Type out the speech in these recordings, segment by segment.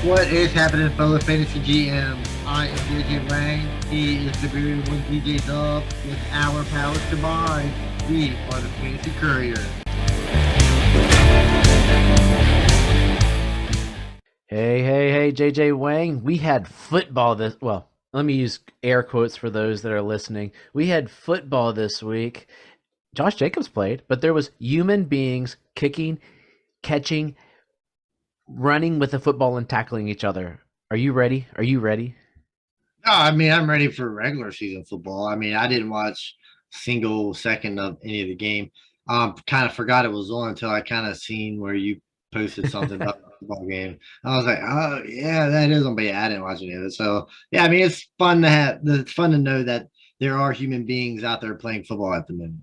What is happening, fellow fantasy GMs? I am DJ Wang. He is the very one DJ Dub. With our powers combined, we are the Fantasy Couriers. Hey, JJ Wang. We had football let me use air quotes for those that are listening. We had football this week. Josh Jacobs played, but there was human beings kicking, catching, running with the football and tackling each other. Are you ready? No, I'm ready for regular season football. I didn't watch a single second of any of the game. Kind of forgot it was on until I kind of seen where you posted something about the football game. I was like, oh yeah, that is on. But yeah, I didn't watch any of it. So yeah, it's fun to know that there are human beings out there playing football at the moment.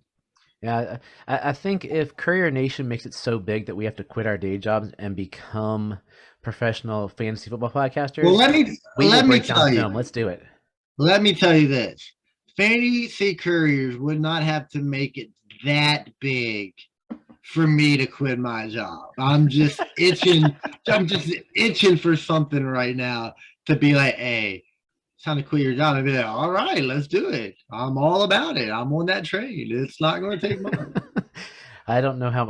Yeah, I think if Courier Nation makes it so big that we have to quit our day jobs and become professional fantasy football podcasters, Well, we will break tell down you. film. Let's do it. Let me tell you this. Fantasy Couriers would not have to make it that big for me to quit my job. I'm just itching. I'm just itching for something right now to be like, hey, it's time to quit your job and be like, all right, let's do it. I'm all about it. I'm on that train. It's not going to take long. I don't know how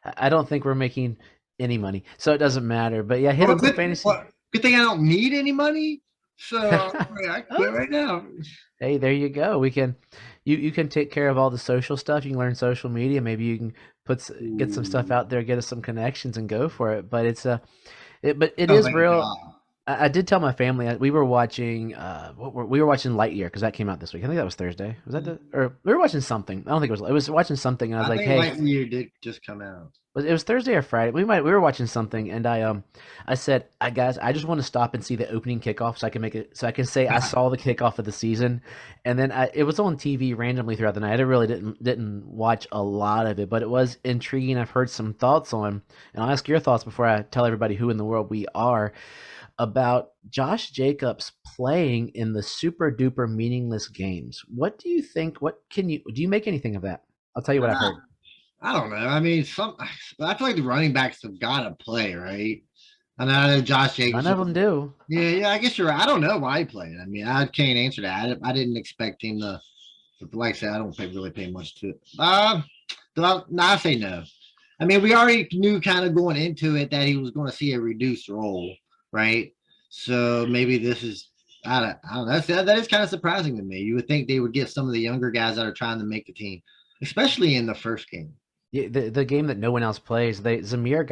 I don't think we're making any money, so it doesn't matter. But yeah, hit up the fantasy. Good thing I don't need any money, so I quit right now. Hey, there you go. We can, you can take care of all the social stuff. You can learn social media. Maybe you can get some stuff out there, get us some connections, and go for it. But it is real. God. I did tell my family we were watching we were watching Lightyear because that came out this week. I think that was Thursday. Was that or we were watching something? I don't think it was. It was watching something. And I was like, hey, Lightyear did just come out. It was Thursday or Friday. We were watching something, and I said, guys, I just want to stop and see the opening kickoff so I can make it so I can say I saw the kickoff of the season. And then it was on TV randomly throughout the night. I really didn't watch a lot of it, but it was intriguing. I've heard some thoughts on, and I'll ask your thoughts before I tell everybody who in the world we are, about Josh Jacobs playing in the super duper meaningless games. What do you think? Do you make anything of that? I'll tell you what I've heard. I don't know. I feel like the running backs have got to play, right? And I know Josh Jacobs. None of them do. Yeah, I guess you're right. I don't know why he played. I can't answer that. I didn't expect him to, like I said, I don't really pay much to it. I say no. We already knew kind of going into it that he was going to see a reduced role, right? So maybe this is, I don't know. That is kind of surprising to me. You would think they would get some of the younger guys that are trying to make the team, especially in the first game. Yeah, the game that no one else plays, Zamir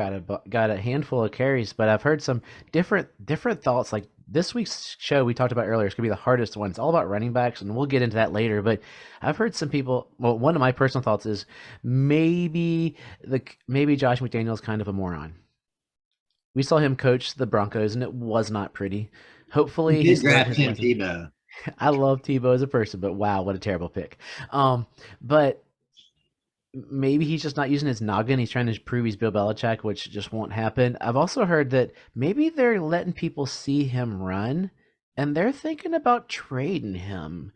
got a handful of carries, but I've heard some different thoughts. Like this week's show we talked about earlier, it's gonna be the hardest one. It's all about running backs, and we'll get into that later. But I've heard some people. Well, one of my personal thoughts is maybe Josh McDaniel's kind of a moron. We saw him coach the Broncos, and it was not pretty. Hopefully, he's grabbed Tim Tebow. I love Tebow as a person, but wow, what a terrible pick. But maybe he's just not using his noggin. He's trying to prove he's Bill Belichick, which just won't happen. I've also heard that maybe they're letting people see him run, and they're thinking about trading him.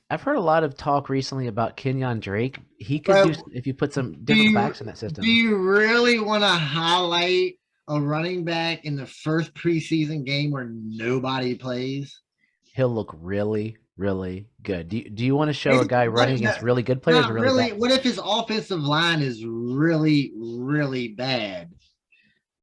I've heard a lot of talk recently about Kenyon Drake. He could if you put some different backs in that system. Do you really want to highlight a running back in the first preseason game where nobody plays? He'll look really, really good. Do you want to show a guy running against really good players? Or really bad? What if his offensive line is really, really bad?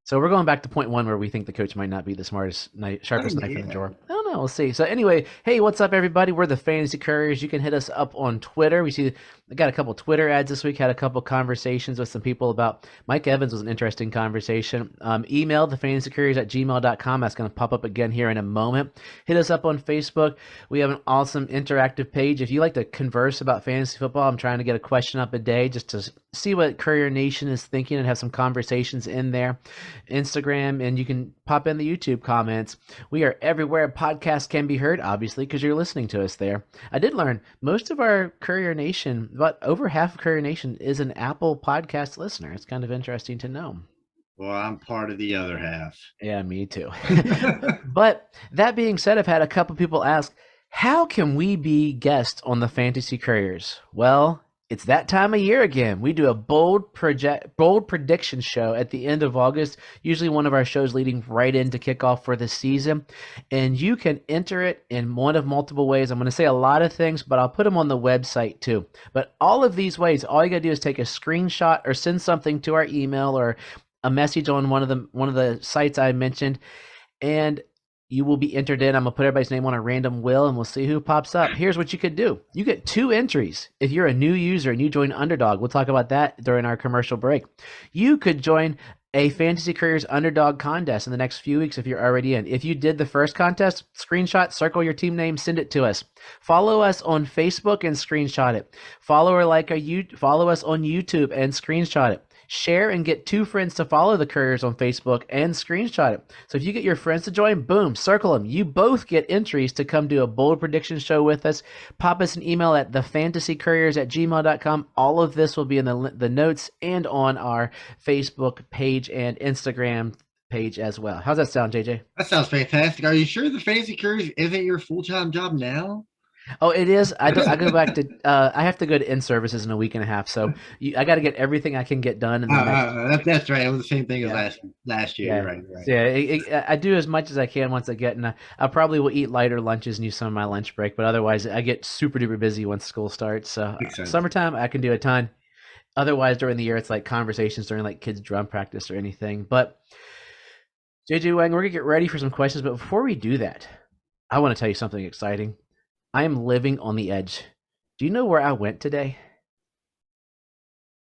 So we're going back to point one where we think the coach might not be the sharpest knife in the drawer. I don't know. We'll see. So anyway, hey, what's up, everybody? We're the Fantasy Couriers. You can hit us up on Twitter. We got a couple Twitter ads this week. Had a couple conversations with some people about Mike Evans was an interesting conversation. Email thefantasycouriers@gmail.com. That's going to pop up again here in a moment. Hit us up on Facebook. We have an awesome interactive page. If you like to converse about fantasy football, I'm trying to get a question up a day just to see what Courier Nation is thinking and have some conversations in there. Instagram, and you can pop in the YouTube comments. We are everywhere podcasts can be heard, obviously, because you're listening to us there. I did learn most of our Courier Nation, about over half of Courier Nation, is an Apple podcast listener. It's kind of interesting to know. Well, I'm part of the other half. Yeah, me too. But that being said, I've had a couple people ask, how can we be guests on the Fantasy Couriers? Well, It's that time of year again. We do a bold prediction show at the end of August, usually one of our shows leading right into kickoff for the season. And you can enter it in one of multiple ways. I'm going to say a lot of things, but I'll put them on the website too. But all of these ways, all you got to do is take a screenshot or send something to our email or a message on one of the sites I mentioned, and you will be entered in. I'm going to put everybody's name on a random wheel, and we'll see who pops up. Here's what you could do. You get 2 entries. If you're a new user and you join Underdog, we'll talk about that during our commercial break. You could join a Fantasy Couriers Underdog contest in the next few weeks if you're already in. If you did the first contest, screenshot, circle your team name, send it to us. Follow us on Facebook and screenshot it. Follow us on YouTube and screenshot it. Share and get 2 friends to follow the Couriers on Facebook and screenshot it. So if you get your friends to join, boom, circle them. You both get entries to come do a bold prediction show with us. Pop us an email at thefantasycouriers@gmail.com. All of this will be in the notes and on our Facebook page and Instagram page as well. How's that sound, JJ? That sounds fantastic. Are you sure the Fantasy Couriers isn't your full-time job now? Oh, it is. I go back to. I have to go to in-services in a week and a half, so I got to get everything I can get done. That's right. It was the same thing as last year. Yeah. Right. Yeah, I do as much as I can once I get, and I probably will eat lighter lunches and use some of my lunch break. But otherwise, I get super duper busy once school starts. So summertime, I can do a ton. Otherwise, during the year, it's like conversations during like kids' drum practice or anything. But JJ Wang, we're gonna get ready for some questions. But before we do that, I want to tell you something exciting. I am living on the edge. Do you know where I went today?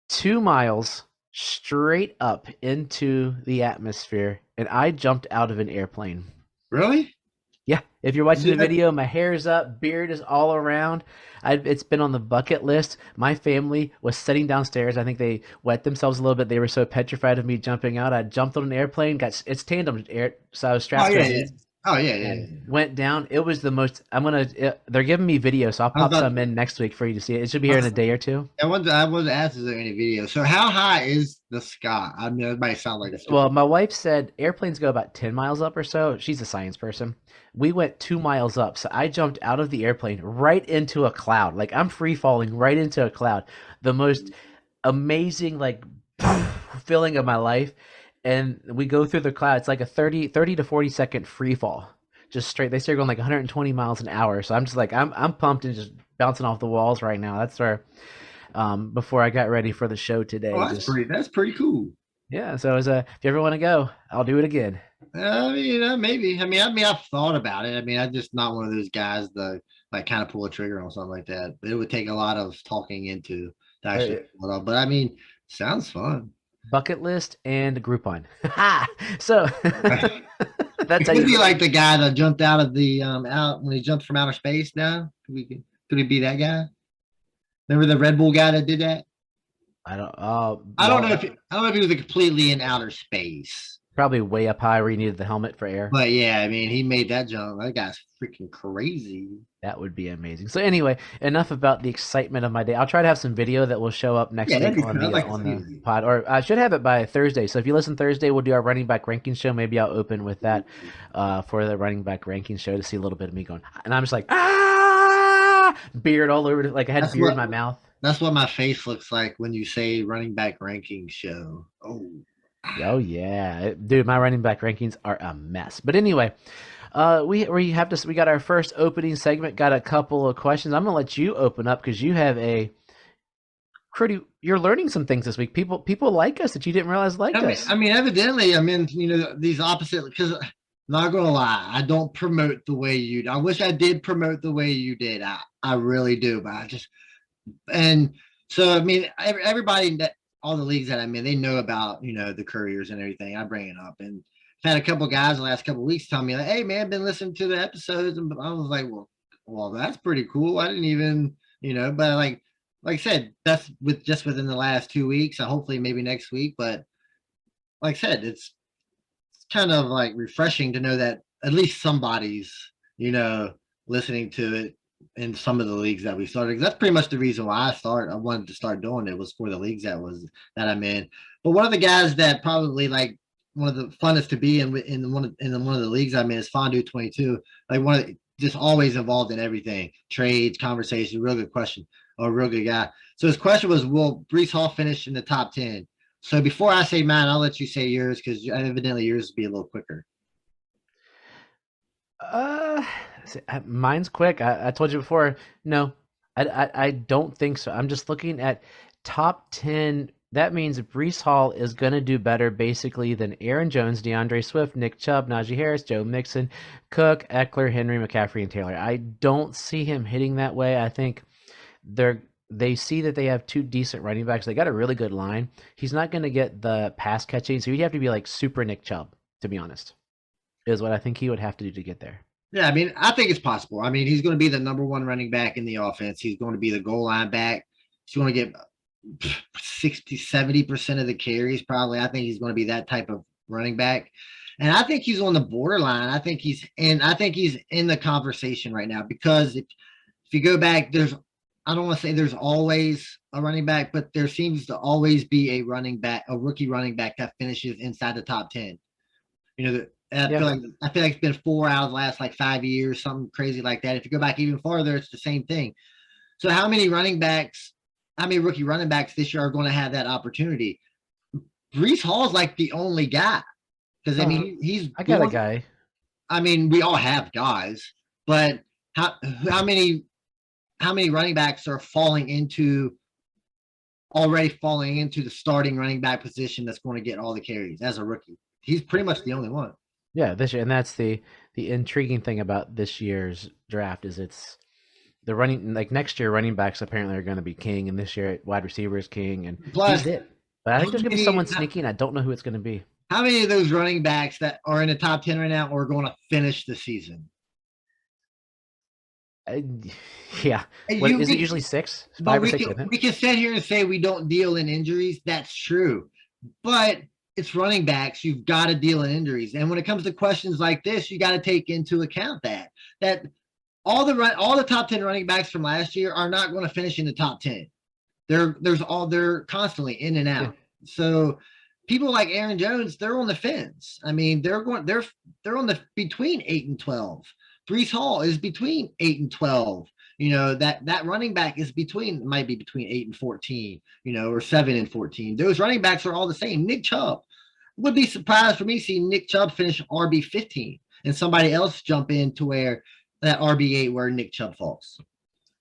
2 miles straight up into the atmosphere, and I jumped out of an airplane. Really? Yeah. If you're watching the video, my hair is up, beard is all around. It's been on the bucket list. My family was sitting downstairs. I think they wet themselves a little bit. They were so petrified of me jumping out. I jumped on an airplane. It's tandem air, so I was strapped. Oh yeah. Went down. It was the most. They're giving me video, so I'll pop some in next week for you to see it. It should be here in a day or two. I wanted to ask, is there any video? So how high is the sky? I mean, it might sound like a. Well, my wife said airplanes go about 10 miles up or so. She's a science person. We went 2 miles up, so I jumped out of the airplane right into a cloud. Like I'm free falling right into a cloud. The most amazing feeling of my life. And we go through the cloud. It's like a 30 to 40 second free fall, just straight. They start going like 120 miles an hour. So I'm just like, I'm pumped and just bouncing off the walls right now. That's where, before I got ready for the show today. Oh, that's pretty cool. Yeah. So if you ever want to go, I'll do it again. I mean, maybe. I mean, I've thought about it. I mean, I'm just not one of those guys that like kind of pull a trigger on something like that. But it would take a lot of talking into to actually pull it up. But I mean, sounds fun. Bucket list and Groupon. So that's could be like the guy that jumped out of the out when he jumped from outer space. Now could he be that guy? Remember the Red Bull guy that did that? I don't know if he was completely in outer space. Probably way up high where he needed the helmet for air. But yeah, I mean, he made that jump. That guy's freaking crazy. That would be amazing. So anyway, enough about the excitement of my day. I'll try to have some video that will show up next week on the pod, or I should have it by Thursday. So if you listen Thursday, we'll do our running back ranking show. Maybe I'll open with that for the running back ranking show to see a little bit of me going. And I'm just like, beard all over, like I had beard in my mouth. That's what my face looks like when you say running back ranking show. Oh yeah, dude, my running back rankings are a mess. But anyway, we got our first opening segment. Got a couple of questions. I'm gonna let you open up because you have you're learning some things this week. People like us that you didn't realize us. I mean, evidently, these opposite. Because not gonna lie, I don't promote the way you do. I wish I did promote the way you did. I really do, but everybody that. All the leagues that I'm in, they know about, the Couriers and everything. I bring it up. And I've had a couple of guys the last couple of weeks tell me, like, hey, man, I've been listening to the episodes. And I was like, well, that's pretty cool. I didn't even, but like I said, that's within the last 2 weeks. Hopefully maybe next week. But like I said, it's kind of like refreshing to know that at least somebody's, listening to it. In some of the leagues that we started, that's pretty much the reason why I wanted to start doing it was for the leagues that I'm in. But one of the guys that probably like one of the funnest to be in one of the leagues I'm in is Fondue 22. Like just always involved in everything, trades, conversation. Real good question. a real good guy. So his question was, will Breece Hall finish in the top 10? So before I say mine, I'll let you say yours because evidently yours will be a little quicker. Mine's quick. I told you before. No, I don't think so. I'm just looking at top 10. That means Breece Hall is going to do better basically than Aaron Jones, DeAndre Swift, Nick Chubb, Najee Harris, Joe Mixon, Cook, Eckler, Henry, McCaffrey, and Taylor. I don't see him hitting that way. I think they see that they have two decent running backs. They got a really good line. He's not going to get the pass catching, so he'd have to be like super Nick Chubb, to be honest, is what I think he would have to do to get there. Yeah, I mean, I think it's possible. I mean, he's going to be the number one running back in the offense. He's going to be the goal line back. He's going to get 60, 70% of the carries probably. I think he's going to be that type of running back. And I think he's on the borderline. I think he's in the conversation right now because if you go back, I don't want to say there's always a running back, but there seems to always be a rookie running back that finishes inside the top 10. You know, I feel like it's been 4 out of the last like 5 years, something crazy like that. If you go back even farther, it's the same thing. So how many rookie running backs this year are going to have that opportunity? Breece Hall's like the only guy. Because I mean, I got a guy. I mean, we all have guys, but how many running backs are already falling into the starting running back position that's going to get all the carries as a rookie? He's pretty much the only one. Yeah, this year, and that's the intriguing thing about this year's draft is it's the running, like next year running backs apparently are going to be king, and this year wide receiver is king, and plus he's it. But I think there's going to be someone sneaking. I don't know who it's going to be. How many of those running backs that are in the top 10 right now are going to finish the season? Yeah. Is it usually 6? 5 or 6? We can sit here and say we don't deal in injuries. That's true. But it's running backs. You've got to deal in injuries. And when it comes to questions like this, you got to take into account that all the top 10 running backs from last year are not going to finish in the top 10. They're constantly in and out. Yeah. So people like Aaron Jones, they're on the fence. I mean, they're on the between 8 and 12. Breece Hall is between 8 and 12. You know, that running back might be between 8 and 14, or 7 and 14. Those running backs are all the same. Nick Chubb would be surprised for me seeing Nick Chubb finish RB 15 and somebody else jump in to where that RB 8 where Nick Chubb falls.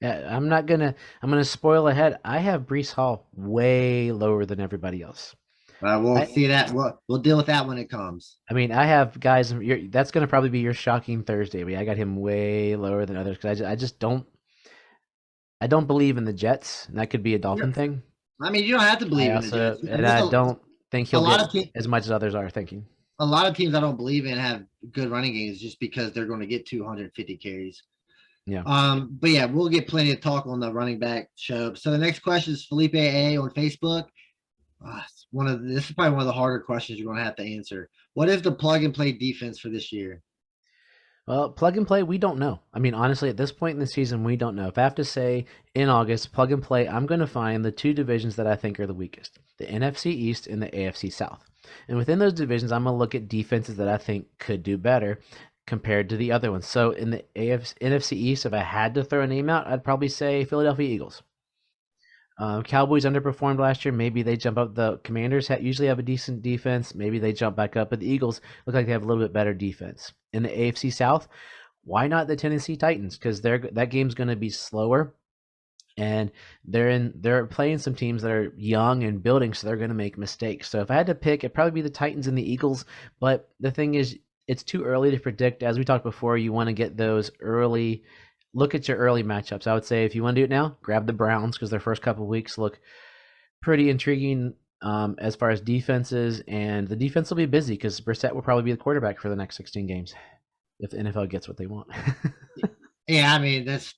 Yeah, I'm gonna spoil ahead. I have Breece Hall way lower than everybody else. We'll see that. We'll deal with that when it comes. I mean, I have guys. That's going to probably be your shocking Thursday. But I got him way lower than others because I just don't. I don't believe in the Jets, and that could be a Dolphin thing. I mean, you don't have to believe in the Jets. And I don't think he'll get as much as others are thinking. A lot of teams I don't believe in have good running games just because they're going to get 250 carries. Yeah. But yeah, we'll get plenty of talk on the running back show. So the next question is Felipe A on Facebook. This is probably one of the harder questions you're going to have to answer. What is the plug and play defense for this year? Well, plug and play, we don't know. I mean, honestly, at this point in the season, we don't know. If I have to say in August, plug and play, I'm going to find the two divisions that I think are the weakest, the NFC East and the AFC South. And within those divisions, I'm going to look at defenses that I think could do better compared to the other ones. So in the NFC East, if I had to throw a name out, I'd probably say Philadelphia Eagles. Cowboys underperformed last year. Maybe they jump up. The Commanders usually have a decent defense. Maybe they jump back up. But the Eagles look like they have a little bit better defense. In the AFC South, why not the Tennessee Titans? Because that game's going to be slower, and they're playing some teams that are young and building, so they're going to make mistakes. So if I had to pick, it'd probably be the Titans and the Eagles. But the thing is, it's too early to predict. As we talked before, you want to get those early. Look at your early matchups. I would say if you want to do it now, grab the Browns because their first couple of weeks look pretty intriguing as far as defenses, and the defense will be busy because Breshad will probably be the quarterback for the next 16 games if the NFL gets what they want. Yeah, I mean, like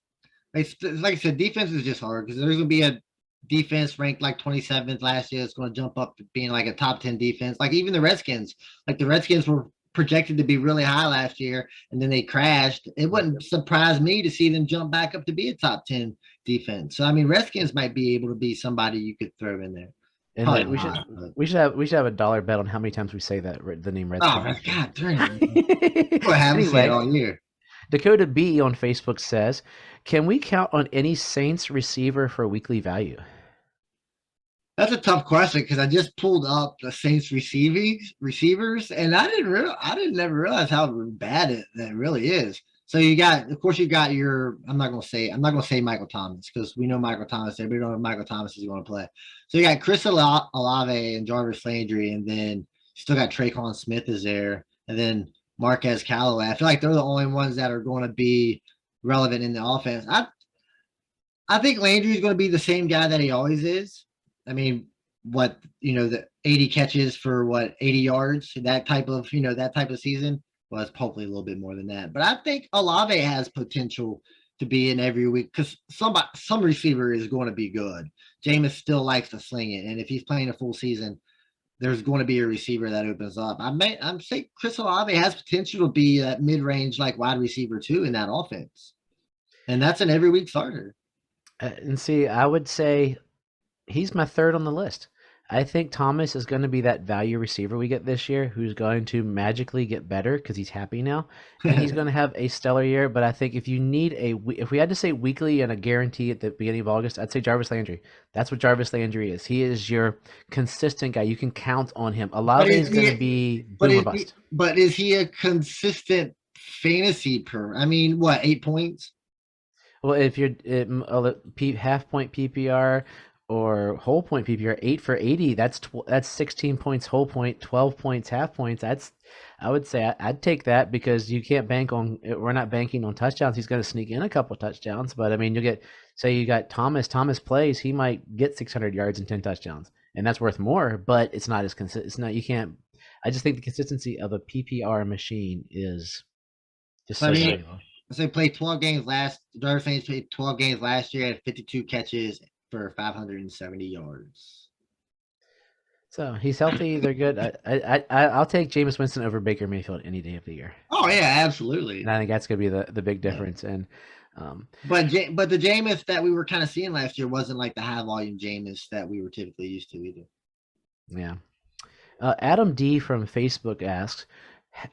I said, defense is just hard because there's going to be a defense ranked like 27th last year. It's going to jump up to being like a top 10 defense. Like even the Redskins were projected to be really high last year, and then they crashed. It wouldn't surprise me to see them jump back up to be a top 10 defense. So I mean, Redskins might be able to be somebody you could throw in there. And we should have a dollar bet on how many times we say that the name Redskins. Oh my God, we'll have it all year. Dakota B on Facebook says, "Can we count on any Saints receiver for weekly value?" That's a tough question because I just pulled up the Saints receivers, and I didn't never realize how bad that really is. So you got, of course, you got your. I'm not gonna say Michael Thomas because we know Michael Thomas. Everybody knows Michael Thomas is going to play. So you got Chris Olave and Jarvis Landry, and then you still got Traquan Smith is there, and then Marquez Callaway. I feel like they're the only ones that are going to be relevant in the offense. I think Landry is going to be the same guy that he always is. I mean, the 80 catches for 80 yards, that type of season. Well, it's hopefully a little bit more than that. But I think Olave has potential to be in every week because some receiver is going to be good. Jameis still likes to sling it. And if he's playing a full season, there's going to be a receiver that opens up. I'm saying Chris Olave has potential to be that mid-range like wide receiver too in that offense. And that's an every week starter. And see, I would say he's my third on the list. I think Thomas is going to be that value receiver we get this year who's going to magically get better because he's happy now. And he's going to have a stellar year. But I think if we had to say weekly and a guarantee at the beginning of August, I'd say Jarvis Landry. That's what Jarvis Landry is. He is your consistent guy. You can count on him. A lot of it is going to be boom or bust. But is he a consistent fantasy 8 points? Well, if you're half point PPR or whole point PPR, 8 for 80, that's 16 points whole point, 12 points half points. I would say I'd take that because you can't bank on. We're not banking on touchdowns. He's going to sneak in a couple touchdowns, but I mean, you got Thomas. Thomas plays, he might get 600 yards and 10 touchdowns, and that's worth more. But it's not as consistent. It's not. You can't. I just think the consistency of a PPR machine is just so valuable. So they played 12 games Jarvis Landry played 12 games last year, had 52 catches for 570 yards. So he's healthy. They're good. I'll take Jameis Winston over Baker Mayfield any day of the year. Oh yeah, absolutely. And I think that's going to be the big difference. Yeah. And but the Jameis that we were kind of seeing last year wasn't like the high volume Jameis that we were typically used to either. Yeah. Adam D from Facebook asks,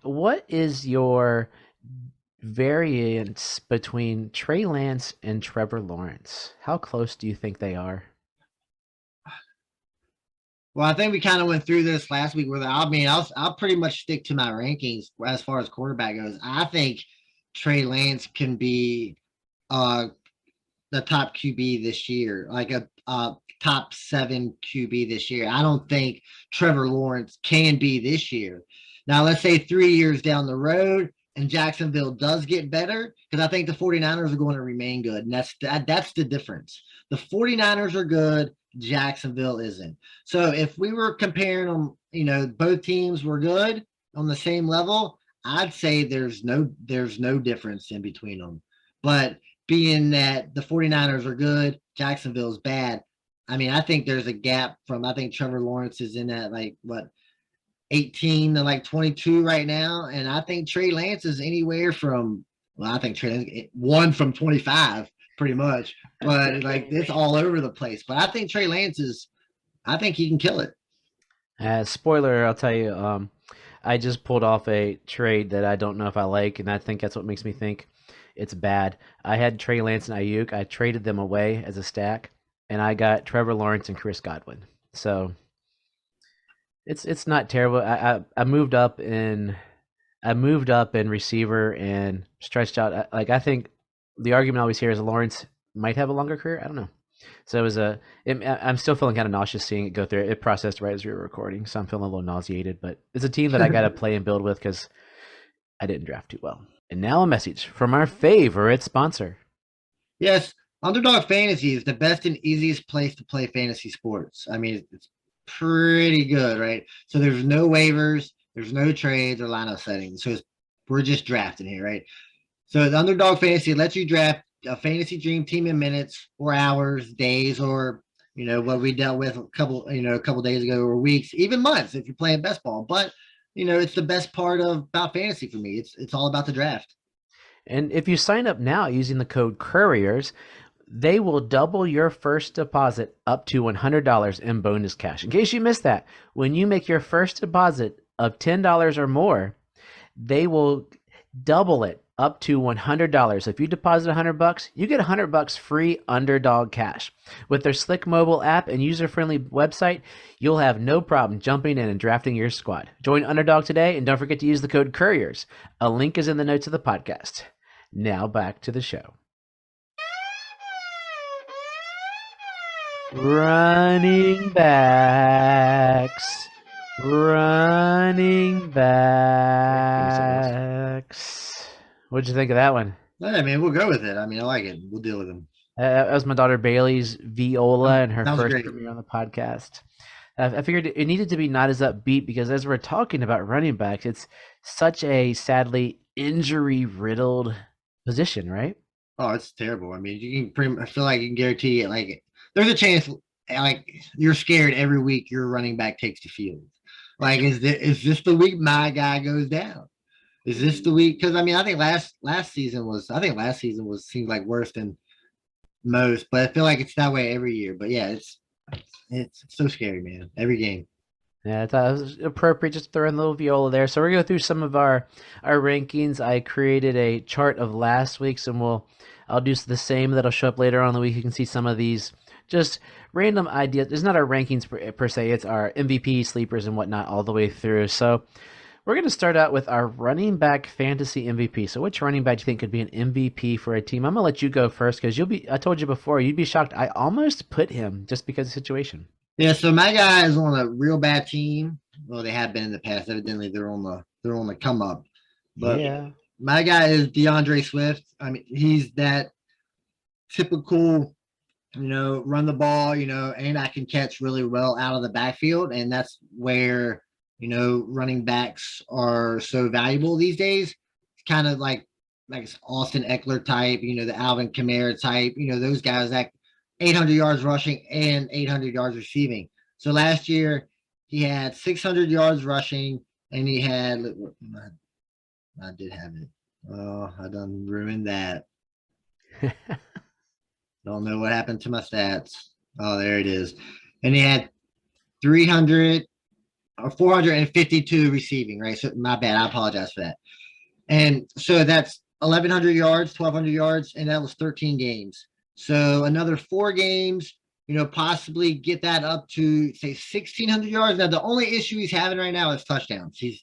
"What is your variance between Trey Lance and Trevor Lawrence? How close do you think they are?" Well, I think we kind of went through this last week. I'll pretty much stick to my rankings as far as quarterback goes. I think Trey Lance can be the top QB this year, like a top 7 QB this year. I don't think Trevor Lawrence can be this year. Now, let's say 3 years down the road, and Jacksonville does get better, because I think the 49ers are going to remain good. And that's the difference. The 49ers are good. Jacksonville isn't. So if we were comparing them, both teams were good on the same level, I'd say there's no difference in between them. But being that the 49ers are good, Jacksonville's bad, I think there's a gap I think Trevor Lawrence is in that 18 to 22 right now. And I think Trey Lance is anywhere from, I think Trey Lance 1 from 25 pretty much, but it's all over the place. But I think Trey Lance I think he can kill it. Spoiler, I'll tell you, I just pulled off a trade that I don't know if I like, and I think that's what makes me think it's bad. I had Trey Lance and Ayuk. I traded them away as a stack, and I got Trevor Lawrence and Chris Godwin. So it's not terrible. I moved up in receiver and stretched out. I think the argument I always hear is Lawrence might have a longer career. I don't know. So I'm still feeling kind of nauseous seeing it go through. It processed right as we were recording, so I'm feeling a little nauseated. But it's a team that I got to play and build with because I didn't draft too well. And now a message from our favorite sponsor. Yes, Underdog Fantasy is the best and easiest place to play fantasy sports. It's pretty good, right? So there's no waivers, there's no trades or lineup settings. So we're just drafting here, right? So the Underdog Fantasy lets you draft a fantasy dream team in minutes or hours, days, or what we dealt with a couple days ago, or weeks, even months if you're playing best ball. But it's the best part about fantasy for me. It's all about the draft. And if you sign up now using the code Couriers, they will double your first deposit up to $100 in bonus cash. In case you missed that, when you make your first deposit of $10 or more, they will double it up to $100. If you deposit $100, you get $100 free Underdog cash. With their slick mobile app and user-friendly website, you'll have no problem jumping in and drafting your squad. Join Underdog today, and don't forget to use the code Couriers. A link is in the notes of the podcast. Now back to the show. Running backs. What'd you think of that one? I mean, we'll go with it. I mean, I like it. We'll deal with him. That was my daughter Bailey's viola and her first great. premiere on the podcast. I figured it needed to be not as upbeat because as we're talking about running backs, it's such a sadly injury-riddled position, right? Oh, it's terrible. I mean, you can I feel like you can guarantee it. Like, there's a chance, like, you're scared every week your running back takes the field. Like, is this the week my guy goes down? Is this the week? Because I mean, I think last season seemed like worse than most, but I feel like it's that way every year. But yeah, it's so scary, man. Every game. Yeah, I thought it was appropriate just to throw in a little viola there. So we're gonna go through some of our rankings. I created a chart of last week's, and I'll do the same. That'll show up later on in the week. You can see some of these just random ideas. It's not our rankings per se. It's our MVP, sleepers, and whatnot all the way through. So we're going to start out with our running back fantasy MVP. So which running back do you think could be an MVP for a team? I'm going to let you go first because I told you before, you'd be shocked. I almost put him just because of the situation. Yeah, so my guy is on a real bad team. Well, they have been in the past. Evidently, they're on the come up. But yeah, my guy is DeAndre Swift. I mean, he's that typical, run the ball, and I can catch really well out of the backfield. And that's where, running backs are so valuable these days. It's kind of like Austin Eckler type, the Alvin Kamara type, those guys that 800 yards rushing and 800 yards receiving. So last year he had 600 yards rushing and he had, I did have it. Oh, I done ruined that. Don't know what happened to my stats. Oh, there it is. And he had 452 receiving, right? So my bad. I apologize for that. And so that's 1,100 yards, 1,200 yards, and that was 13 games. So another 4 games, possibly get that up to, say, 1,600 yards. Now, the only issue he's having right now is touchdowns. He's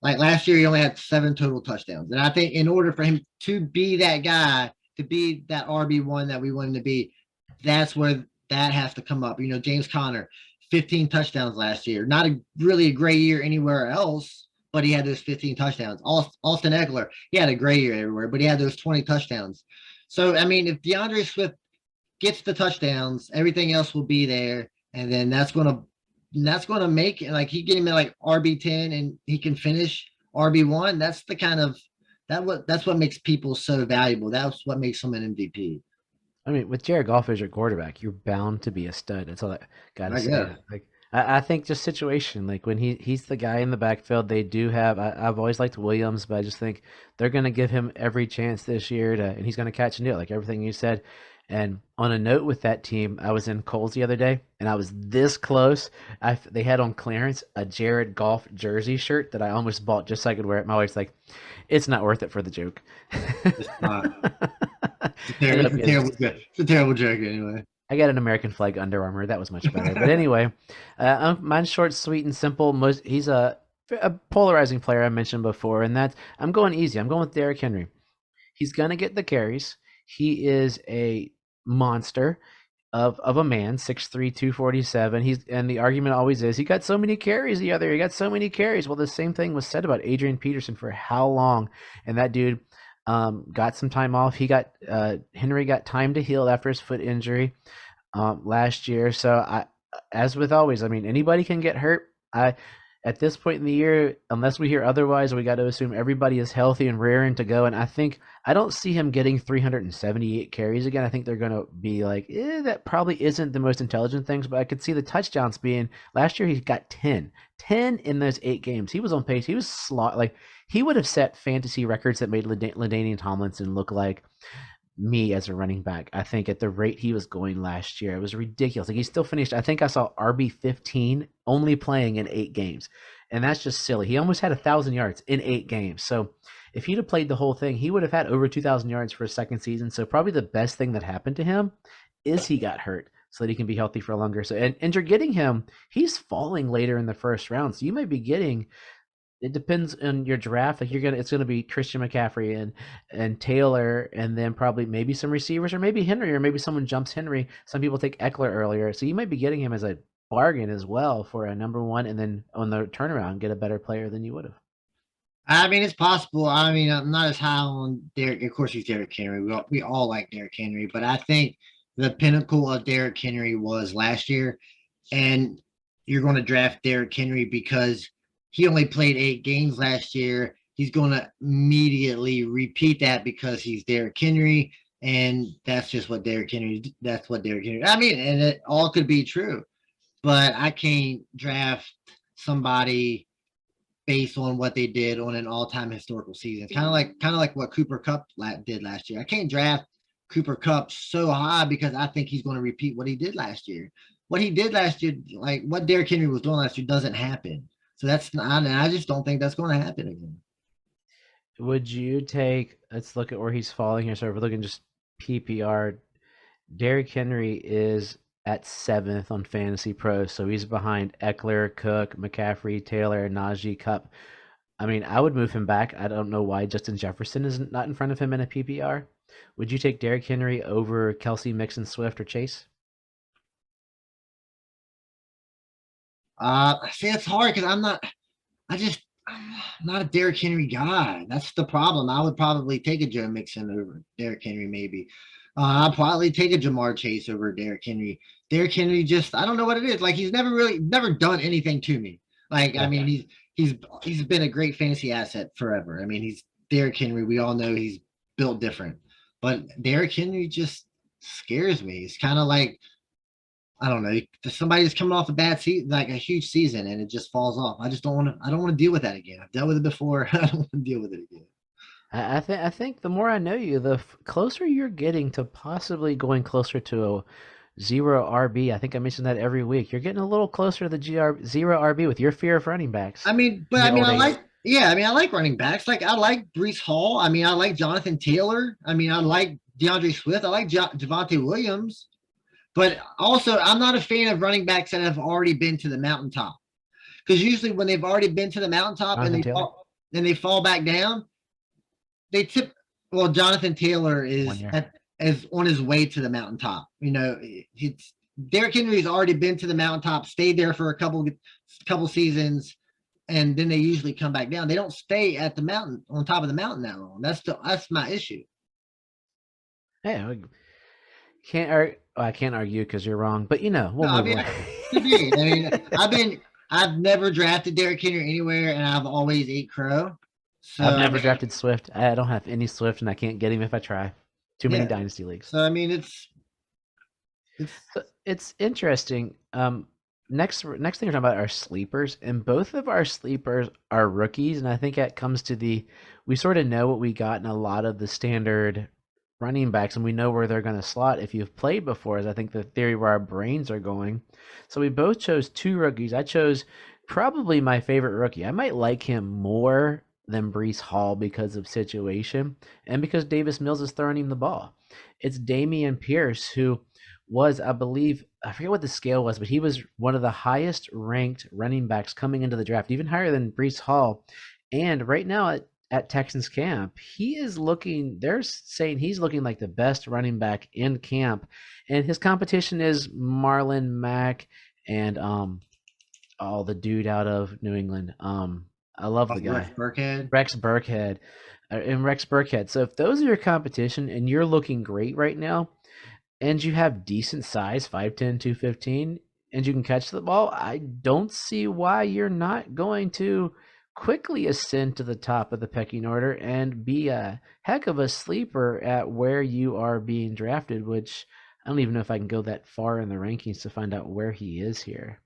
like last year, he only had 7 total touchdowns. And I think in order for him to be that guy, to be that RB1 that we want him to be, that's where that has to come up. James Conner, 15 touchdowns last year. Not really a great year anywhere else, but he had those 15 touchdowns. Austin Eckler, he had a great year everywhere, but he had those 20 touchdowns. So, I mean, if DeAndre Swift gets the touchdowns, everything else will be there. And then that's going to make it like he get him at like RB10 and he can finish RB1. That's the kind of, that's what makes people so valuable. That's what makes them an MVP. I mean, with Jared Goff as your quarterback, you're bound to be a stud. That's all I gotta say. Like, I think just situation, like when he's the guy in the backfield, they do have. I've always liked Williams, but I just think they're gonna give him every chance this year and he's gonna catch and do it, like everything you said. And on a note with that team, I was in Kohl's the other day, and I was this close. They had on clearance a Jared Goff jersey shirt that I almost bought just so I could wear it. My wife's like, "It's not worth it for the joke." It's not. It's a terrible joke anyway. I got an American flag Under Armour. That was much better. But anyway, mine's short, sweet, and simple. He's a polarizing player I mentioned before, and I'm going easy. I'm going with Derrick Henry. He's going to get the carries. He is a monster of a man, 6'3", 247. And the argument always is he got so many carries the other year. He got so many carries. Well, the same thing was said about Adrian Peterson for how long, and that dude got some time off. Henry got time to heal after his foot injury last year. So as with always, I mean, anybody can get hurt. At this point in the year, unless we hear otherwise, we got to assume everybody is healthy and raring to go. And I don't see him getting 378 carries again. I think they're going to be like, that probably isn't the most intelligent things, but I could see the touchdowns being last year. He got 10 in those 8 games. He was on pace. He was he would have set fantasy records that made LaDainian Tomlinson look like me as a running back. I think at the rate he was going last year, it was ridiculous. Like he still finished, I think I saw RB 15 only playing in 8 games. And that's just silly. He almost had 1,000 yards in 8 games. So if he'd have played the whole thing, he would have had over 2,000 yards for his second season. So probably the best thing that happened to him is he got hurt so that he can be healthy for longer. So and you're getting him, he's falling later in the first round. So you may be getting, it depends on your draft. Like it's gonna be Christian McCaffrey and Taylor, and then probably maybe some receivers, or maybe Henry, or maybe someone jumps Henry. Some people take Eckler earlier, so you might be getting him as a bargain as well for a number one, and then on the turnaround get a better player than you would have. I mean, it's possible. I mean, I'm not as high on Derrick. Of course, he's Derrick Henry. We all like Derrick Henry, but I think the pinnacle of Derrick Henry was last year, and you're going to draft Derrick Henry because he only played 8 games last year. He's going to immediately repeat that because he's Derrick Henry, and that's just what Derrick Henry. That's what Derrick Henry. I mean, and it all could be true, but I can't draft somebody based on what they did on an all-time historical season. Kind of like what Cooper Kupp did last year. I can't draft Cooper Kupp so high because I think he's going to repeat what he did last year. What he did last year, like what Derrick Henry was doing last year, doesn't happen. So that's not, and I just don't think that's going to happen again. Would you take? Let's look at where he's falling here. So if we're looking just PPR, Derrick Henry is at 7th on Fantasy Pros, so he's behind Eckler, Cook, McCaffrey, Taylor, Najee, Kupp. I mean, I would move him back. I don't know why Justin Jefferson is not in front of him in a PPR. Would you take Derrick Henry over Kelsey, Mixon, Swift, or Chase? See, it's hard because I'm not a Derrick Henry guy. That's the problem. I would probably take a Joe Mixon over Derrick Henry, maybe. I'll probably take a Jamar Chase over Derrick Henry. Derrick Henry just, I don't know what it is. Like he's never done anything to me. Like, I mean, he's been a great fantasy asset forever. I mean, he's Derrick Henry. We all know he's built different. But Derrick Henry just scares me. It's kind of like, I don't know, somebody's coming off a bad season, like a huge season, and it just falls off. I just don't want to. I don't want to deal with that again. I've dealt with it before. I don't want to deal with it again. I think the more I know you, the closer you're getting to possibly going closer to a zero RB. I think I mention that every week. You're getting a little closer to the zero RB with your fear of running backs. I mean, but I mean, I like running backs. Like I like Breece Hall. I mean, I like Jonathan Taylor. I mean, I like DeAndre Swift. I like Javonte Williams. But also, I'm not a fan of running backs that have already been to the mountaintop. Because usually when they've already been to the mountaintop and they fall back down, they tip. Well, Jonathan Taylor is on his way to the mountaintop. You know, Derrick Henry's already been to the mountaintop, stayed there for a couple seasons, and then they usually come back down. They don't stay at the mountain, on top of the mountain that long. That's my issue. Yeah, I can't argue because you're wrong, but we'll move on. I mean, I've never drafted Derrick Henry anywhere, and I've always ate crow. So I've never drafted Swift. I don't have any Swift, and I can't get him if I try. Too many dynasty leagues. So I mean, it's interesting. Next thing we're talking about are sleepers, and both of our sleepers are rookies, and I think that comes to we sort of know what we got in a lot of the standard running backs, and we know where they're going to slot if you've played before, is I think the theory where our brains are going. So we both chose 2 rookies. I chose probably my favorite rookie. I might like him more than Breece Hall because of situation and because Davis Mills is throwing him the ball. It's Dameon Pierce, who was, I believe, I forget what the scale was, but he was one of the highest ranked running backs coming into the draft, even higher than Breece Hall. And right now at Texans camp, they're saying he's looking like the best running back in camp. And his competition is Marlon Mack and the dude out of New England. I love the guy. Rex Burkhead. And Rex Burkhead. So if those are your competition and you're looking great right now, and you have decent size, 5'10", 215, and you can catch the ball, I don't see why you're not going to quickly ascend to the top of the pecking order and be a heck of a sleeper at where you are being drafted, which I don't even know if I can go that far in the rankings to find out where he is here.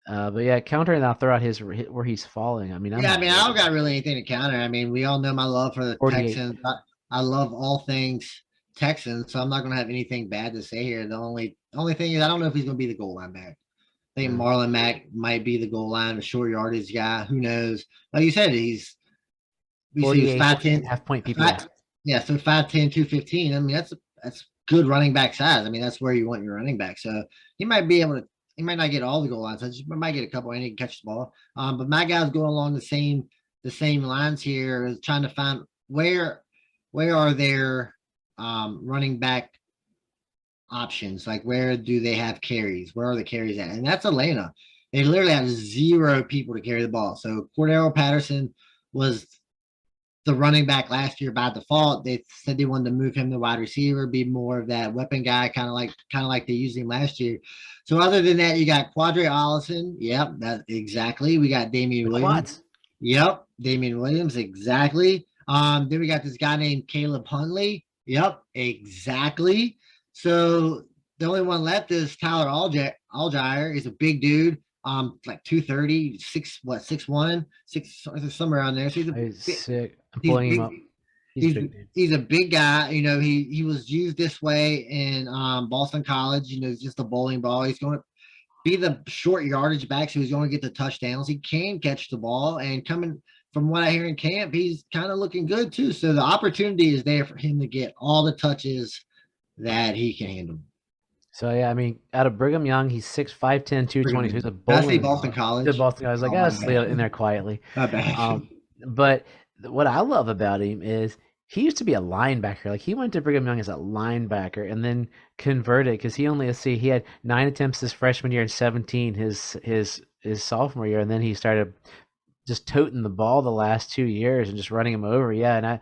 But yeah, counter, and I'll throw out where he's falling. I mean, I don't got really anything to counter. I mean, we all know my love for the 48. Texans. I love all things Texans, so I'm not going to have anything bad to say here. The only thing is I don't know if he's going to be the goal line back. I think Marlon Mack might be the goal line, a short yardage guy. Who knows? Like you said, he's 48 5'10", half point PPR. yeah, so 5'10", 215. I mean, that's good running back size. I mean, that's where you want your running back. So he might be able to. He might not get all the goal lines. So he might get a couple and he can catch the ball. But my guys going along the same lines here is trying to find where are their running back options? Like where do they have carries? Where are the carries at? And that's Atlanta. They literally have 0 people to carry the ball. So Cordero Patterson was the running back last year by default. They said they wanted to move him to wide receiver, be more of that weapon guy, kind of like they used him last year. So other than that, you got Quadre Allison. Yep, that exactly. We got Damian Williams. Quads. Yep, Damian Williams, exactly. Then we got this guy named Caleb Huntley. Yep, exactly. So the only one left is Tyler Algier. He's a big dude. Like 230, 6'1", somewhere around there. So he's sick. I'm pulling him up. He's a big guy. You know, he was used this way in Boston College. You know, just a bowling ball. He's going to be the short yardage back, so he's going to get the touchdowns. He can catch the ball, and coming from what I hear in camp, he's kind of looking good too. So the opportunity is there for him to get all the touches that he can handle. So yeah, I mean, out of Brigham Young, he's 6'5", 10, 220. So he's a bowling. Boston College. The Boston College. Like, let's lay it in there quietly. Not bad. But what I love about him is he used to be a linebacker. Like he went to Brigham Young as a linebacker and then converted because he had 9 attempts his freshman year and 17 his sophomore year, and then he started just toting the ball the last 2 years and just running him over. Yeah, and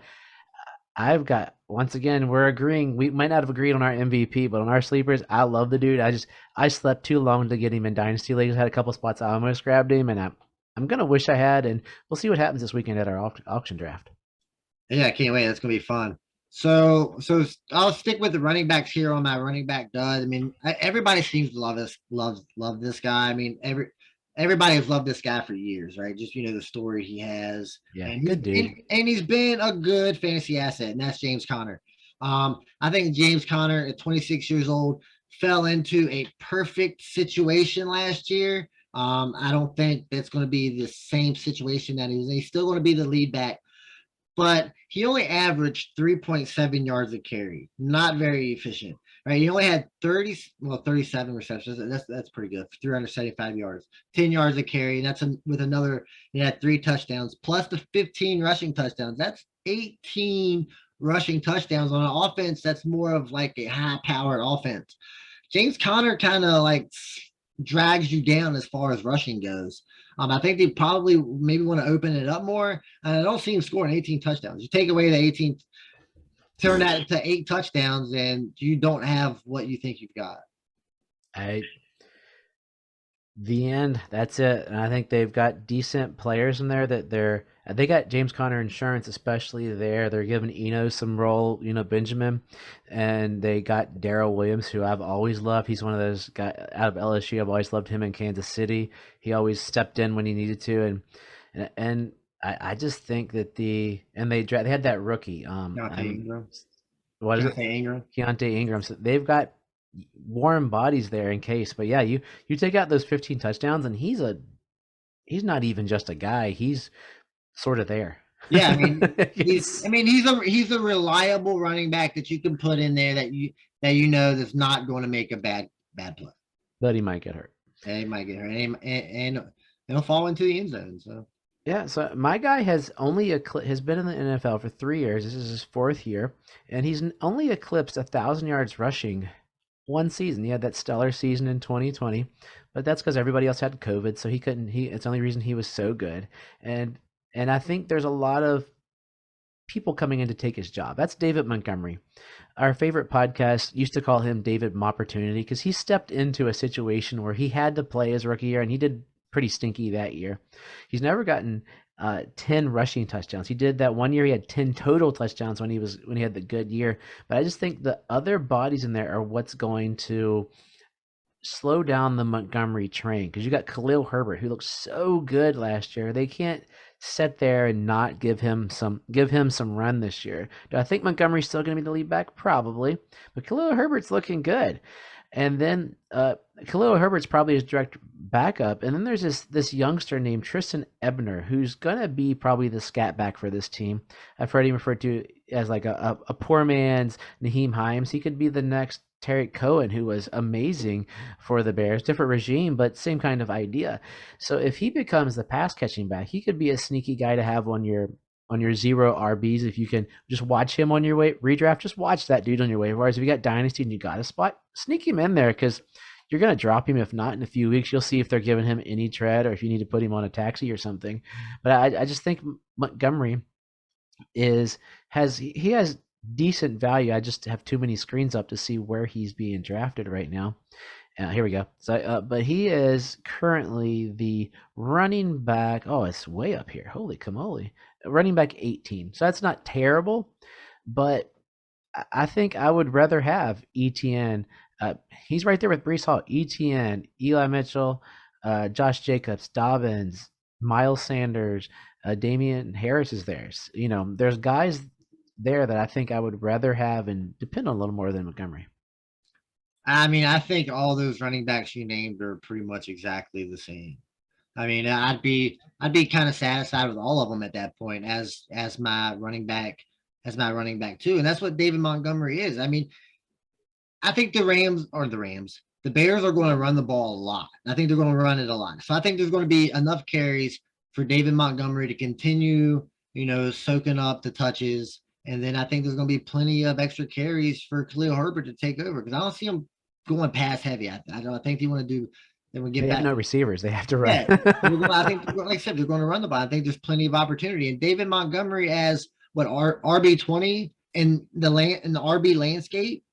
I've got, once again, we're agreeing. We might not have agreed on our MVP, but on our sleepers, I love the dude. I slept too long to get him in Dynasty Leagues. I had a couple spots I almost grabbed him, and I'm going to wish I had, and we'll see what happens this weekend at our auction draft. Yeah, I can't wait. That's going to be fun. So I'll stick with the running backs here on my running back dud. I mean, everybody seems to love this guy. I mean, everybody has loved this guy for years, right? Just, you know, the story he has. Yeah, and good dude. And he's been a good fantasy asset, and that's James Conner. I think James Conner at 26 years old fell into a perfect situation last year. I don't think that's going to be the same situation that he's still going to be the lead back, but he only averaged 3.7 yards a carry. Not very efficient, right? He only had 37 receptions. That's pretty good. 375 yards, 10 yards a carry. And that's with another, he had 3 touchdowns plus the 15 rushing touchdowns. That's 18 rushing touchdowns on an offense that's more of like a high-powered offense. James Conner kind of like drags you down as far as rushing goes. I think they probably maybe want to open it up more. And I don't see him scoring 18 touchdowns. You take away the 18, turn that to 8 touchdowns, and you don't have what you think you've got. The end. That's it. And I think they've got decent players in there that they got James Conner insurance, especially there. They're giving Eno some role, Benjamin, and they got Darrell Williams, who I've always loved. He's one of those guys out of LSU. I've always loved him in Kansas City. He always stepped in when he needed to, and I just think that they had that rookie. Keontae Ingram. So they've got warm bodies there in case. But yeah, you take out those 15 touchdowns, and he's not even just a guy. He's sort of there. Yeah, I mean, he's a reliable running back that you can put in there that you know that's not going to make a bad play. But he might get hurt. Yeah, he might get hurt, and he'll fall into the end zone. So yeah, so my guy has been in the NFL for 3 years. This is his 4th year, and he's only eclipsed 1,000 yards rushing one season. He had that stellar season in 2020, but that's because everybody else had COVID, so he couldn't. It's the only reason he was so good, and I think there's a lot of people coming in to take his job. That's David Montgomery. Our favorite podcast used to call him David Mopportunity because he stepped into a situation where he had to play his rookie year, and he did pretty stinky that year. He's never gotten 10 rushing touchdowns. He did that one year. He had 10 total touchdowns when he had the good year. But I just think the other bodies in there are what's going to slow down the Montgomery train because you got Khalil Herbert who looked so good last year. They can't sit there and not give him some run this year. Do I think Montgomery's still going to be the lead back? Probably, but Khalil Herbert's looking good. And then Khalil Herbert's probably his direct backup. And then there's this youngster named Tristan Ebner who's gonna be probably the scat back for this team. I've heard him referred to as like a poor man's Naheem Himes. He could be the next Terry Cohen, who was amazing for the Bears. Different regime, but same kind of idea. So if he becomes the pass catching back, he could be a sneaky guy to have on your zero RBs. If you can just watch him on your redraft, just watch that dude on your waiver wires. If you got dynasty and you got a spot, sneak him in there because you're going to drop him. If not, in a few weeks, you'll see if they're giving him any tread or if you need to put him on a taxi or something. But I just think Montgomery has decent value. I just have too many screens up to see where he's being drafted right now. Here we go. So, but he is currently the running back. Oh, it's way up here. Holy camole. Running back 18. So that's not terrible, but I think I would rather have ETN. He's right there with Breece Hall, ETN, Eli Mitchell, Josh Jacobs, Dobbins, Miles Sanders, Damian Harris is there. There's guys there that I think I would rather have and depend on a little more than Montgomery. I mean, I think all those running backs you named are pretty much exactly the same. I mean, I'd be kind of satisfied with all of them at that point as my running back too, and that's what David Montgomery is. I mean, I think the Bears are going to run the ball a lot. I think they're going to run it a lot. So I think there's going to be enough carries for David Montgomery to continue, soaking up the touches. And then I think there's going to be plenty of extra carries for Khalil Herbert to take over because I don't see him going pass heavy. I think they want to do. They will get They back. have no receivers. They have to run. Yeah, I think, like I said, they're going to run the ball. I think there's plenty of opportunity. And David Montgomery as RB20 in the RB landscape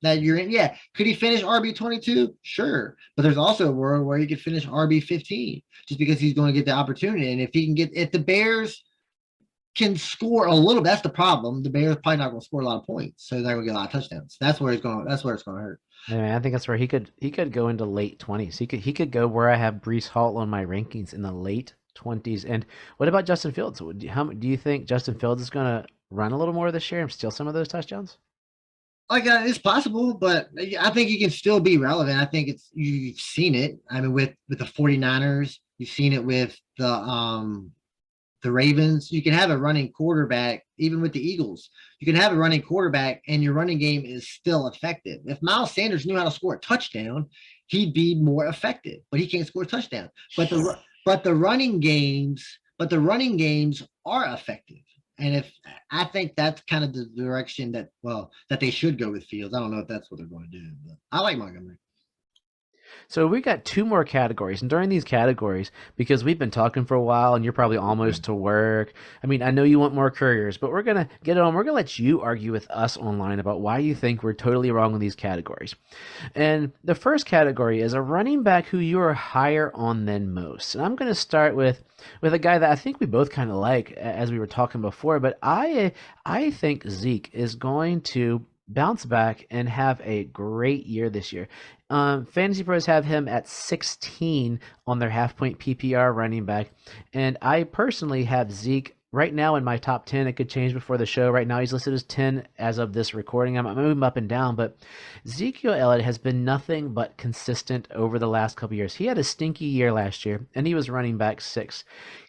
that you're in. Yeah, could he finish RB22? Sure, but there's also a world where he could finish RB15 just because he's going to get the opportunity. And if the Bears can score a little, that's the problem. The Bears probably not going to score a lot of points, so they're going to get a lot of touchdowns. That's where it's going to hurt. Yeah, I think that's where he could go into late 20s. He could go where I have Breece Hall on my rankings in the late 20s. And what about Justin Fields? Do you think Justin Fields is going to run a little more this year and steal some of those touchdowns? It's possible, but I think he can still be relevant. I think you've seen it. I mean, with the 49ers, you've seen it with the Ravens. You can have a running quarterback, even with the Eagles. You can have a running quarterback and your running game is still effective. If Miles Sanders knew how to score a touchdown, he'd be more effective, but he can't score a touchdown. But the running games are effective. And I think that's kind of the direction that they should go with Fields. I don't know if that's what they're going to do, but I like Montgomery. So we got two more categories, and during these categories, because we've been talking for a while, and you're probably almost to work. I mean, I know you want more couriers, but we're gonna get it on. We're gonna let you argue with us online about why you think we're totally wrong with these categories. And the first category is a running back who you are higher on than most. And I'm gonna start with a guy that I think we both kind of like, as we were talking before. But I think Zeke is going to bounce back and have a great year this year. Fantasy Pros have him at 16 on their half-point PPR running back, and I personally have Zeke right now in my top 10. It could change before the show. Right now he's listed as 10 as of this recording. I'm moving up and down, but Ezekiel Elliott has been nothing but consistent over the last couple years. He had a stinky year last year, and he was running back 6.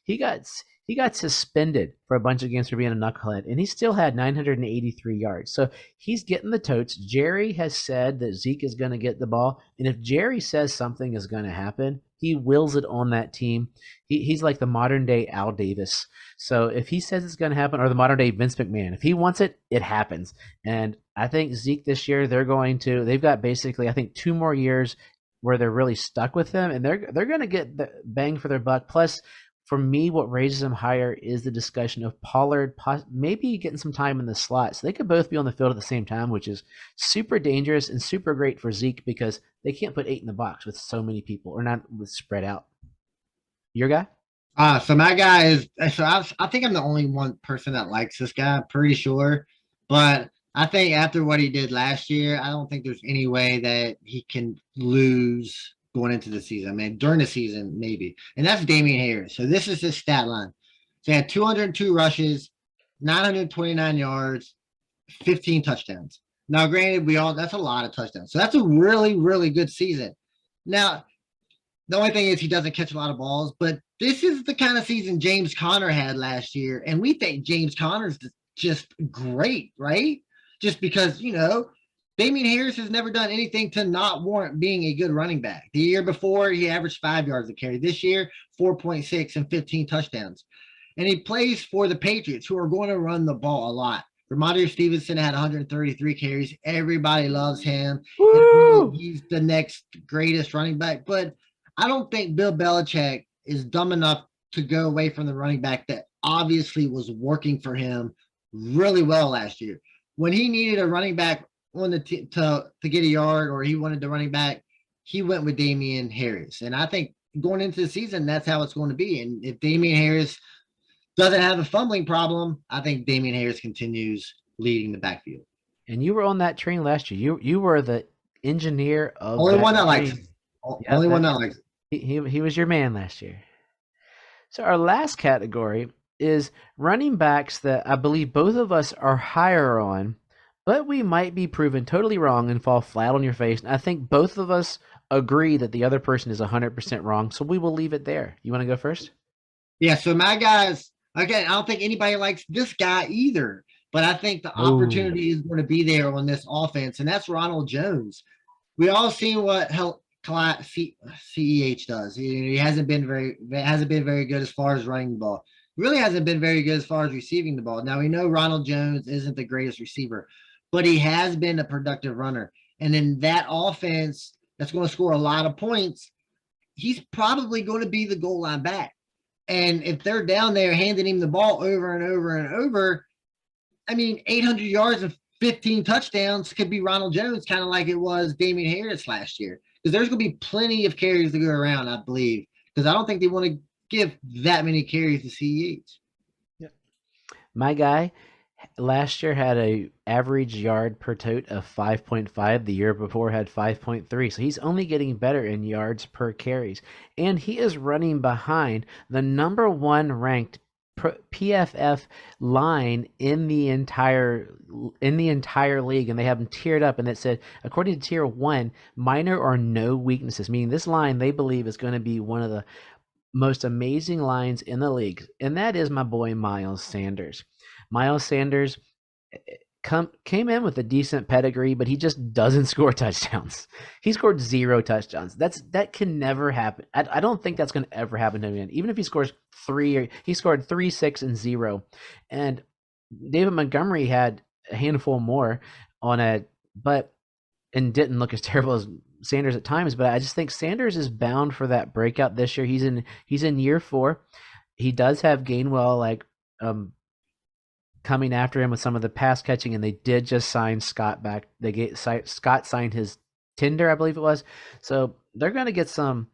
He got suspended for a bunch of games for being a knucklehead, and he still had 983 yards. So he's getting the totes. Jerry has said that Zeke is going to get the ball, and if Jerry says something is going to happen, he wills it on that team. He's like the modern-day Al Davis. So if he says it's going to happen, or the modern-day Vince McMahon, if he wants it, it happens. And I think Zeke this year, they've got basically, I think, 2 more years where they're really stuck with him, and they're going to get the bang for their buck. Plus, for me, what raises him higher is the discussion of Pollard maybe getting some time in the slot. So they could both be on the field at the same time, which is super dangerous and super great for Zeke because they can't put 8 in the box with so many people, or not with spread out. Your guy? So my guy is, I think I'm the only one person that likes this guy, pretty sure. But I think after what he did last year, I don't think there's any way that he can lose going into the season. I mean, during the season, maybe. And that's Damian Harris. So this is his stat line. So he had 202 rushes, 929 yards, 15 touchdowns. Now, granted, that's a lot of touchdowns. So that's a really, really good season. Now, the only thing is he doesn't catch a lot of balls, but this is the kind of season James Conner had last year. And we think James Conner's just great, right? Just because, Damian Harris has never done anything to not warrant being a good running back. The year before, he averaged 5 yards a carry. This year, 4.6 and 15 touchdowns. And he plays for the Patriots, who are going to run the ball a lot. Ramondre Stevenson had 133 carries. Everybody loves him. He's the next greatest running back. But I don't think Bill Belichick is dumb enough to go away from the running back that obviously was working for him really well last year. When he needed a running back on the to get a yard, or he wanted the running back, he went with Damian Harris. And I think going into the season, that's how it's going to be. And if Damian Harris doesn't have a fumbling problem, I think Damian Harris continues leading the backfield. And you were on that train last year. You were the engineer of only that one that train. likes it. Only one that likes it. He was your man last year. So our last category is running backs that I believe both of us are higher on, but we might be proven totally wrong and fall flat on your face. And I think both of us agree that the other person is 100% wrong. So we will leave it there. You want to go first? Yeah. So my guys, again, I don't think anybody likes this guy either, but I think the opportunity is going to be there on this offense, and that's Ronald Jones. We all seen what CEH does. He hasn't been very good as far as running the ball. He really hasn't been very good as far as receiving the ball. Now we know Ronald Jones isn't the greatest receiver, but he has been a productive runner. And in that offense that's going to score a lot of points, he's probably going to be the goal line back. And if they're down there handing him the ball over and over and over, I mean, 800 yards and 15 touchdowns could be Ronald Jones, kind of like it was Damian Harris last year. Because there's going to be plenty of carries to go around, I believe. Because I don't think they want to give that many carries to CEH. Yeah. My guy last year had a average yard per tote of 5.5. The year before had 5.3. So he's only getting better in yards per carries. And he is running behind the number one ranked PFF line in the entire league, and they have them tiered up, and it said, according to tier 1, minor or no weaknesses, meaning this line they believe is going to be one of the most amazing lines in the league, and that is my boy Miles Sanders. Miles Sanders came in with a decent pedigree, but he just doesn't score touchdowns. He scored 0 touchdowns. That can never happen. I don't think that's going to ever happen to him again. Even if he scores 3, he scored 3, 6, and 0. And David Montgomery had a handful more and didn't look as terrible as Sanders at times. But I just think Sanders is bound for that breakout this year. He's in year 4. He does have Gainwell coming after him with some of the pass catching, and they did just sign Scott back. Scott signed his tender, I believe it was. So they're going to get some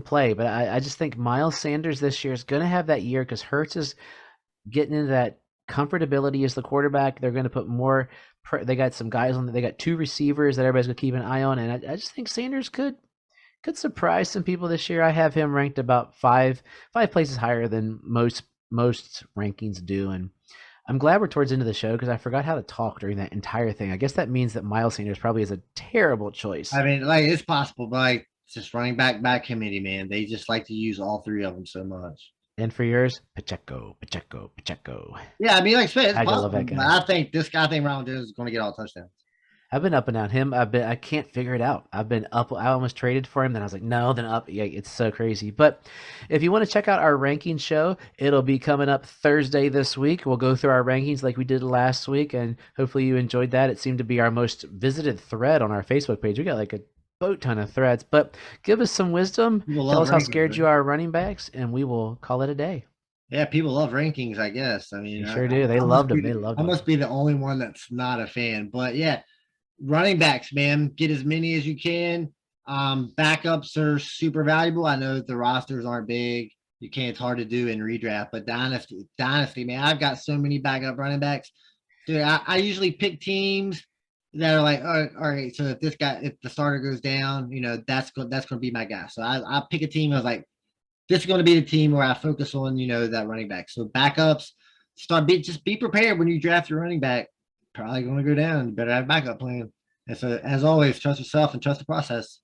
play, but I just think Miles Sanders this year is going to have that year because Hurts is getting into that comfortability as the quarterback. They're going to put more. They got some guys on. They got 2 receivers that everybody's going to keep an eye on, and I just think Sanders could surprise some people this year. I have him ranked about 5 places higher than most rankings do, and I'm glad we're towards the end of the show because I forgot how to talk during that entire thing. I guess that means that Miles Sanders probably is a terrible choice. I mean, it's possible, but it's just running back committee, man. They just like to use all 3 of them so much. And for yours, Pacheco. Yeah, I mean, like I said, it's I possible. love that guy. But I think Ronald Jones is going to get all touchdowns. I've been up and down him. I can't figure it out. I've been up. I almost traded for him. Then I was like, no, then up. Yeah, it's so crazy. But if you want to check out our ranking show, it'll be coming up Thursday this week. We'll go through our rankings like we did last week, and hopefully you enjoyed that. It seemed to be our most visited thread on our Facebook page. We got like a boat ton of threads. But give us some wisdom. Tell us how scared you are of running backs, and we will call it a day. Yeah, people love rankings, I guess. I mean, they sure do. They loved them. I must be the only one that's not a fan. But yeah, running backs, man, get as many as you can. Backups are super valuable. I know the rosters aren't big. It's hard to do in redraft, but dynasty, man, I've got so many backup running backs. Dude, I usually pick teams that are like, all right. So if the starter goes down, that's going to be my guy. So I pick a team. I was like, this is going to be the team where I focus on, that running back. So backups, just be prepared when you draft your running back. Probably going to go down. You better have a backup plan. And so, as always, trust yourself and trust the process.